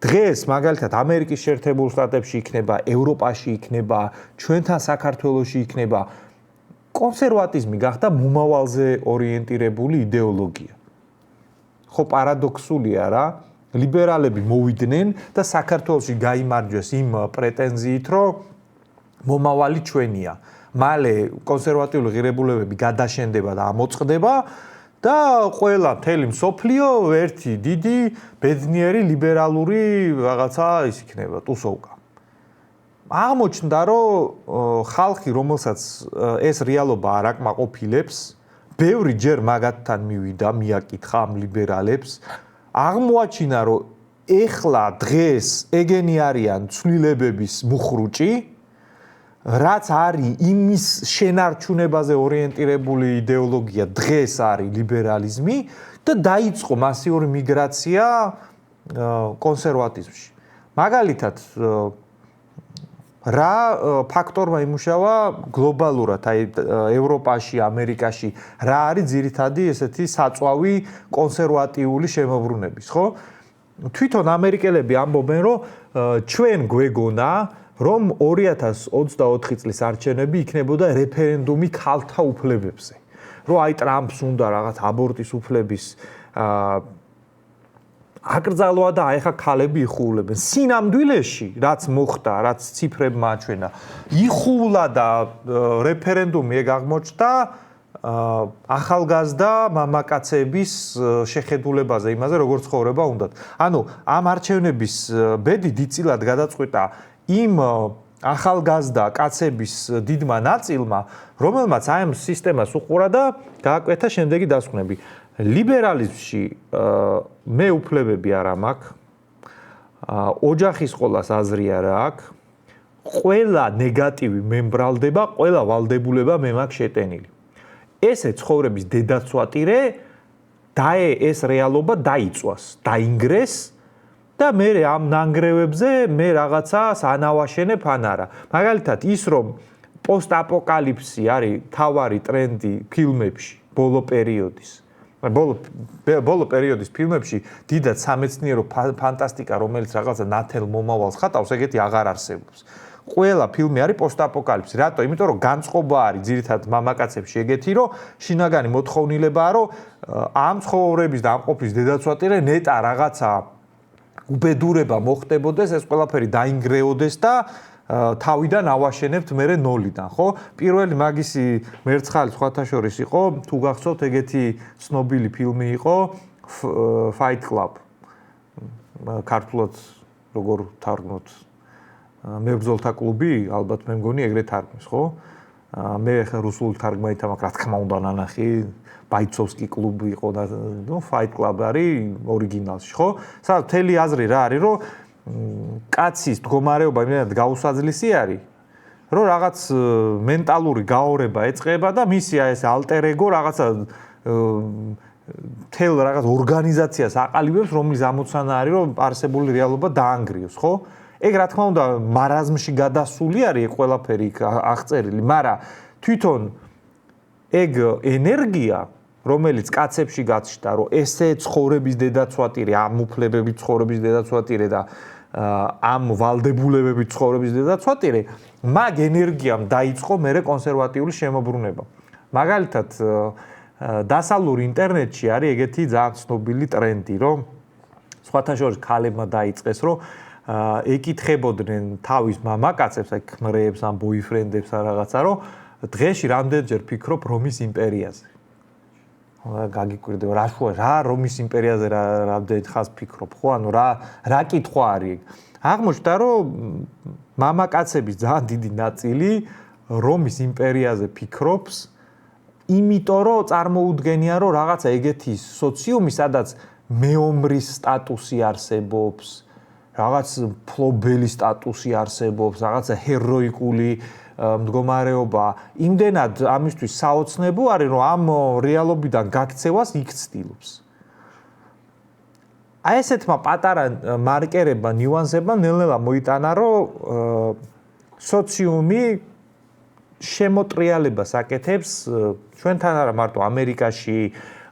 დღეს მაგალითად ამერიკის შეერთებულ შტატებში იქნება, ევროპაში იქნება, ჩვენთან საქართველოში იქნება კონსერვატიზმი გახდა მომავალზე ორიენტირებული იდეოლოგია. ხო პარადოქსულია რა, ლიბერალები მოვიდნენ და საქართველოში გაიმარჯვეს იმ პრეტენზიით, რომ მომავალი ჩვენია. მალე კონსერვატიული ღირებულებები გადაშენდება და ამოწყდება და ყველა მთელი მსოფლიო ერთი დიდი ბედნიერი ლიბერალური რაღაცა ის იქნება, ტუსოვკა. აღმოჩნდა, რომ ხალხი, რომელსაც ეს რეალობა არ აკმაყოფილებს, ბევრი ჯერ მაგათთან მივიდა, მიაკითხა ამ ლიბერალებს, აღმოაჩინა, რომ ეხლა დღეს ეგენი არიან ცვლილებების მუხრუჭი, რაც არის იმის შენარჩუნებაზე ორიენტირებული იდეოლოგია, დღეს არის ლიბერალიზმი და დაიწყო მასიური მიგრაცია კონსერვატიზმში. მაგალითად, რა ფაქტორმა იმუშავა გლობალურად, აი ევროპაში, ამერიკაში, რა არის ძირითადი ესეთი საწვავი კონსერვატიული შემოbrunების, ხო? თვითონ ამერიკელები ამბობენ, რომ ჩვენ გვეგონა, რომ 2024 წლის არჩევნები იქნებოდა რეფერენდუმი ქალთა უფლებებზე. რომ აი ტრამპს უნდა რაღაც აბორტის უფლების აკრძალვა და აი ხა ქალები იხულებენ. სინამდვილეში, რაც მოხდა, რაც ციფრებმა აჩვენა, იხულა და რეფერენდუმი ეგ აღმოჩნდა ახალგაზრდა მამაკაცების შეხედულებაზე, იმაზე როგორ ცხოვრება უნდათ. ანუ ამ არჩევნების ბედი დიდწილად გადაწყვეტა იმ ახალგაზრდა კაცების დიდმა ნაწილმა, რომელმაც აი ამ სისტემას უყურა და გააკვეთა შემდეგი დასკვნები. ლიბერალიზმში მე უფლებები არა მაქვს, ოჯახის ყოლას აზრი არა აქვს, ყველა ნეგატივი მე მბრალდება, ყველა ვალდებულება მე მაქვს შეტენილი. ესე ცხოვრების დედაცვატირე ეს რეალობა დაიწვას, დაინგრეს და მე ამ ნანგრევებზე მე რაღაცას ანავაშენებ ან არა. მაგალითად ის რომ პოსტაპოკალიფსი არის თავარი ტრენდი ფილმებში ბოლო პერიოდის ფილმებში დიდად სამეცნიერო ფანტასტიკა, რომელიც რაღაცა ნათელ მომავალს ხატავს, ეგეთი აღარ არსებობს. ყველა ფილმი არის პოსტაპოკალიფსი. რატო? იმიტომ რომ განწყობა არის ძირითადად მამაკაცებში ეგეთი, რომ შინაგანი მოთხოვნილებაა, რომ ამ ცხოვრების და ამ ყოფის დედაცვატირე ნეტა რაღაცა უბედურება მოხდებოდეს, ეს ყველაფერი დაინგრეოდეს და თავიდან ავაშენებთ მერე ნოლიდან, ხო? პირველი მაგისი მერცხალი სხვათა შორის იყო, თუ გახსოვთ, ეგეთი ცნობილი ფილმი იყო Fight Club. ქართულად როგორ თარგმნოთ? მებრძოლთა კლუბი, ალბათ მე მგონი ეგრე თარგმნეს, ხო? მე ხა რუსულ თარგმნით მაქვს, რა თქმა უნდა, ნანახი, ბაიცოვსკი კლუბი იყო და Fight Club არის ორიგინალში, ხო? სადაც მთელი აზრი რა არის, რომ კაცის მდგომარეობა იმენად გაუსაძლისი არის, რომ რაღაც მენტალური გაორება ეწყება და მისი ეს ალტერ ეგო რაღაცა თელ რაღაც ორგანიზაციას აყალიბებს, რომლის ამოცანა არის, რომ არსებული რეალობა დაანგრიოს, ხო? ეგ რა თქმა უნდა მარაზმში გადასული არის ყველაფერი აღწერილი, მაგრამ თვითონ ეგ ენერგია, რომელიც კაცებში გაჩნდა, რომ ესე ცხოვრების დედაცვატირე, ამ უფლებების ცხოვრების დედაცვატირე და ამ ვალდებულებების ცხოვრების დედაცვატირე, მაგ ენერგიამ დაიწყო მერე კონსერვატიული შემოbrunება. მაგალითად, დასავლურ ინტერნეტში არის ეგეთი ძალიან ცნობილი ტრენდი, რომ სხვათა შორის ქალებმა დაიწყეს, რომ ეკითხებოდნენ თავის მამაკაცებს, აი ქმრეებს, ან ბოიფრენდებს ან რაღაცა, რომ დღეში რამდენჯერ ფიქრობ რომის იმპერიაზე. გაგიკვირდება, რა რომის იმპერიაზე რამდენ ხანს ფიქრობ, ხო? ანუ რა კითხვა არის? აღმოჩნდა, რომ მამაკაცების ძალიან დიდი ნაწილი რომის იმპერიაზე ფიქრობს, იმიტომ რომ წარმოუდგენია, რომ რაღაცა ეგეთი სოციუმი, სადაც მეომრის სტატუსი არსებობს, რაღაც ფლობელი სტატუსი არსებობს, რაღაცა ჰეროიკული მდგომარეობა, იმდენად ამისთვის საოცნებო არის, რომ ამ რეალობიდან გაქცევას იქ ცდილობს. აი ესეთმა პატარა მარკერებმა, ნიუანსებმა ნელ-ნელა მოიტანა, რომ სოციუმი შემოტრიალებას აკეთებს ჩვენთან არა მარტო ამერიკაში,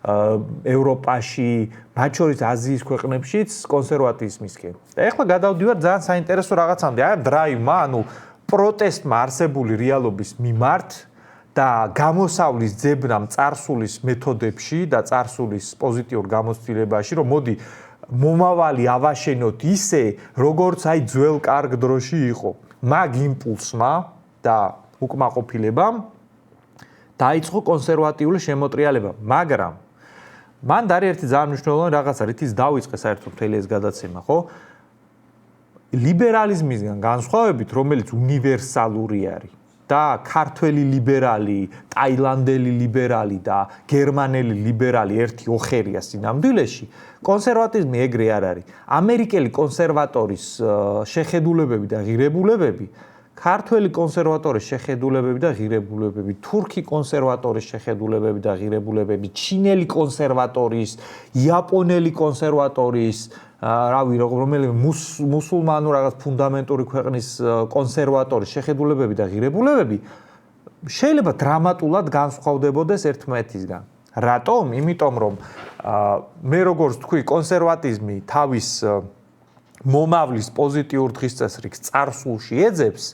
ევროპაში, მათ შორის აზიის ქვეყნებშიც კონსერვატიზმისკენ. და ეხლა გადავდივარ ძალიან საინტერესო რაღაცამდე, აი ამ დრაივმა, ანუ პროტესტმა არსებული რეალობის მიმართ და გამოსავლის ძებნამ წარსულის მეთოდებში და წარსულის პოზიტიურ გამოცდილებაში, რომ მოდი მომავალი ავაშენოთ ისე, როგორც აი ძველ კარგ დროში იყო. მაგ იმპულსმა და უკმაყოფილებამ დაიწყო კონსერვატიული შემოტრიალება, მაგრამ მან და ერთი ძალიან მნიშვნელოვანი რაღაცა, რითიც დაიწყე საერთოდ მთელი ეს გადაცემა, ხო? ლიბერალიზმისგან განსხვავებით, რომელიც უნივერსალური არის და ქართველი ლიბერალი, ტაილანდელი ლიბერალი და გერმანელი ლიბერალი ერთი ოხერია სინამდვილეში, კონსერვატიზმი ეგრე არ არის. ამერიკელი კონსერვატორის შეხედულებები და ღირებულებები, ქართველი კონსერვატორის შეხედულებები და ღირებულებები, თურქი კონსერვატორის შეხედულებები და ღირებულებები, ჩინელი კონსერვატორის, იაპონელი კონსერვატორის, რავი, რომელიმე მუსულმანურ რაღაც ფუნდამენტური ქვეყნის კონსერვატორის შეხედულებები და ღირებულებები შეიძლება დრამატულად განსხვავდებოდეს ერთმანეთისგან. რატომ? იმიტომ რომ მე როგორც თქვი, კონსერვატიზმი თავის მომავლის პოზიტიურ დღესწესრიგს წარსულში ეძებს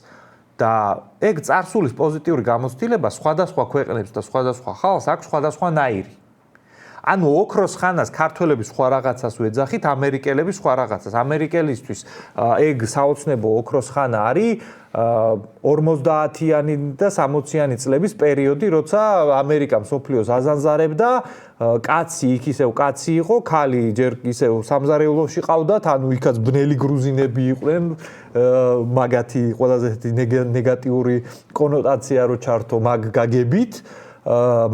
და ეგ წარსულის პოზიტიური გამოცდილება სხვადასხვა ქვეყნებს და სხვადასხვა ხალხს აქვს სხვადასხვანაირი. ანუ ოქროს ხანას ქართველები სხვა რაღაცას ვეძახით, ამერიკელები სხვა რაღაცას. ამერიკელისთვის ეგ საოცნებო ოქროს ხანა არის 50-იანი და 60-იანი წლების პერიოდი, როცა ამერიკა მსოფლიოს აზანზარებდა, კაცი იქ ისევ კაცი იყო, ქალი ჯერ ისევ სამზარეულოში ყავდათ, ანუ იქაც ბნელი გრუზინები იყვნენ, მაგათი ყველაზე ნეგატიური კონოტაცია რო ჩართო მაგ გაგებით,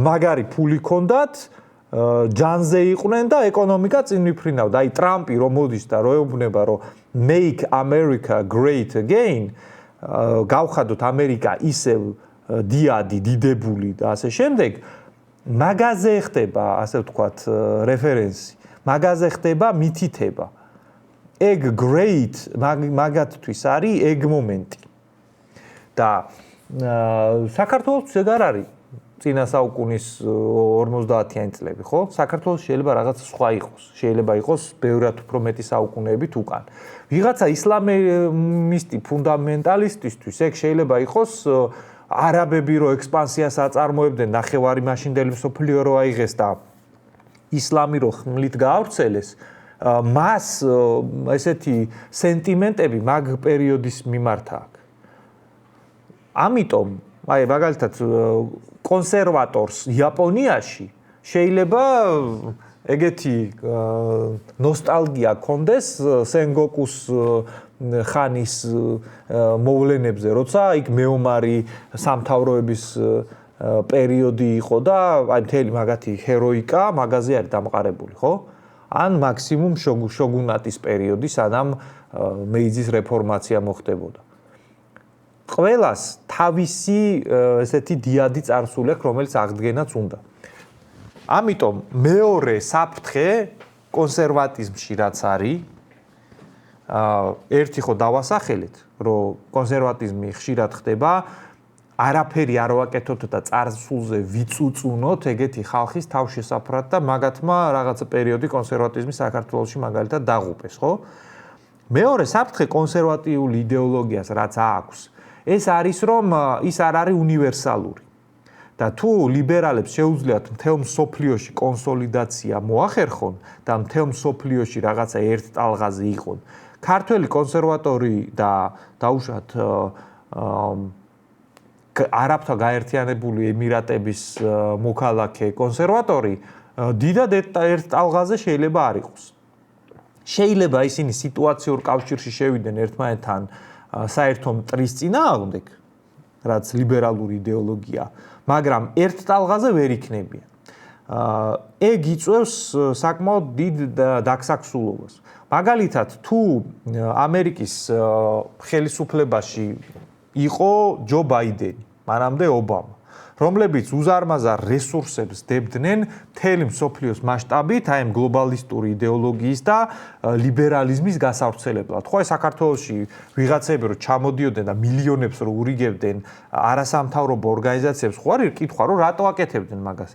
მაგარი ფული ჰქონდათ, ჯანზე იყვნენ და ეკონომიკა წინ მიფრინავდა. აი ტრამპი რომ მოდის და რო ეუბნება რომ make America great again, გავხადოთ ამერიკა ისევ დიადი, დიდებული და ასე შემდეგ, მაგაზე ხდება, ასე ვთქვათ, რეფერენსი, მაგაზე ხდება მითითება. ეგ great მაგათთვის არის ეგ მომენტი. და საქართველოს ეგ არ არის. წინა საუკუნის 50-იანი წლები, ხო? საქართველოს შეიძლება რაღაც სხვა იყოს. შეიძლება იყოს ბევრად უფრო მეტი საუკუნეებით უკან. ვიღაცა ისლამისტი ფუნდამენტალისტისთვის ეგ შეიძლება იყოს არაბები რო ექსპანსიას აწარმოებდნენ, ნახევარი მაშინდელი მსოფლიო რო აიღეს და ისლამი რო ხმლით გაავრცელეს, მას ესეთი სენტიმენტები მაგ პერიოდის მიმართ აქვს. ამიტომ აი მაგალითად კონსერვატორს იაპონიაში შეიძლება ეგეთი ნოსტალგია კონდეს სენგოკუს ხანის მოვლენებზე, როცა იქ მეომარი სამთავროების პერიოდი იყო და აი მთელი მაგათი ჰეროიკა მაგაზე არის დამყარებული, ხო? ან მაქსიმუმ შოგუნატის პერიოდი, სანამ მეიძის რეფორმაცია მოხდებოდა. ყველას თავისი ესეთი დიადი წარსული აქვს, რომელიც აღდგენაც უნდა. ამიტომ მეორე საფრთხე კონსერვატიზმში რაც არის, ერთი ხო დავასახელეთ, რომ კონსერვატიზმი ხშირად ხდება, არაფერი არ ვაკეთოთ და წარსულზე ვიწუწუნოთ ეგეთი ხალხის თავშესაფრად და მაგათმა რაღაცა პერიოდი კონსერვატიზმი საქართველოში მაგალითად დაღუპეს, ხო? მეორე საფრთხე კონსერვატიული იდეოლოგიას რაც აქვს, ეს არის რომ ის არ არის უნივერსალური. და თუ ლიბერალებს შეუძლიათ მთელ მსოფლიოში კონსოლიდაცია მოახერხონ და მთელ მსოფლიოში რაღაცა ერთ ტალღაზე იყონ, ქართველი კონსერვატორი და დაუშვათ არაბთა გაერთიანებული ემირატების მოქალაქე კონსერვატორი დიდად ერთ ტალღაზე შეიძლება არ იყოს. შეიძლება ისინი სიტუაციურ კავშირში შევიდნენ ერთმანეთთან საერთო მტრის წინააღმდეგ, რაც ლიბერალური იდეოლოგია, მაგრამ ერთ ტალღაზე ვერ იქნებიან. ეგ იწვევს საკმაოდ დიდ დაგსაქსულობას. მაგალითად, თუ ამერიკის ხელისუფლებაში იყო ჯო ბაიდენი, მანამდე ობამა, რომლებიც უზარმაზარ რესურსებს დებდნენ მთელი მსოფლიოს მასშტაბით აი ამ გლობალისტური იდეოლოგიის და ლიბერალიზმის გასავრცელებლად. ხო, საქართველოში ვიღაცები რო ჩამოდიოდნენ და მილიონებს რო ურიგებდნენ არასამთავრობო ორგანიზაციებს, ხო არის კითხვა, რომ რატო აკეთებდნენ მაგას?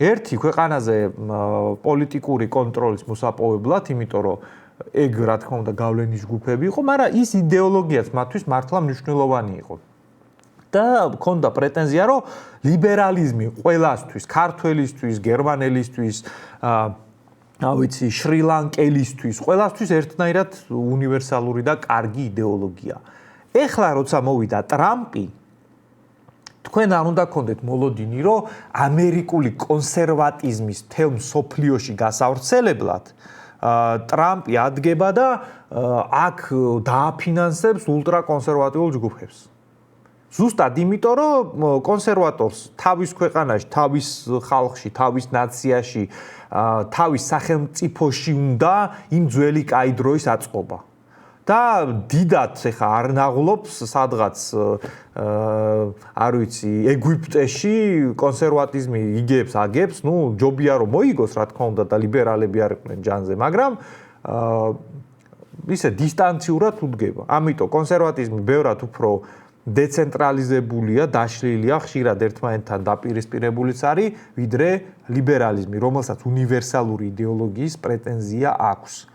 ერთი ქვეყანაზე პოლიტიკური კონტროლის მოსაპოვებლად, იმიტომ რომ ეგ რა თქმა უნდა გავლენის ჯგუფები იყო, მაგრამ ის იდეოლოგიაც მათთვის მართლა მნიშვნელოვანი იყო. და მქონდა პრეტენზია, რომ ლიბერალიზმი ყველასთვის, ქართველისთვის, გერმანელისთვის, ავიცი, შრი-ლანკელისთვის, ყველასთვის ერთნაირად უნივერსალური და კარგი იდეოლოგია. ეხლა როცა მოვიდა ტრამპი, თქვენ არ უნდა გქონდეთ მოლოდინი, რომ ამერიკული კონსერვატიზმის მთელ მსოფლიოში გასავრცელებლად ტრამპი ადგება და აქ დააფინანსებს ულტრაკონსერვატიულ ჯგუფებს. ზუსტად იმიტომ, რომ კონსერვატორს თავის ქვეყანაში, თავის ხალხში, თავის ნაციაში, თავის სახელმწიფოში უნდა იმ ძველი კაი დროის აწყობა. და დიდად ეხა არ ნაღლობს სადღაც არ ვიცი, ეგვიპტეში კონსერვატიზმი იგებს, აგებს, ნუ ჯობია რომ მოიგოს, რა თქმა უნდა და ლიბერალები არ იყვნენ ჯანზე, მაგრამ ისე დისტანციურად უდგება. ამიტომ კონსერვატიზმი ბევრად უფრო დეცენტრალიზებულია, დაშლილია, ხშირად ერთმანეთთან დაპირისპირებულიც არის, ვიდრე ლიბერალიზმი, რომელსაც უნივერსალური იდეოლოგიის პრეტენზია აქვს.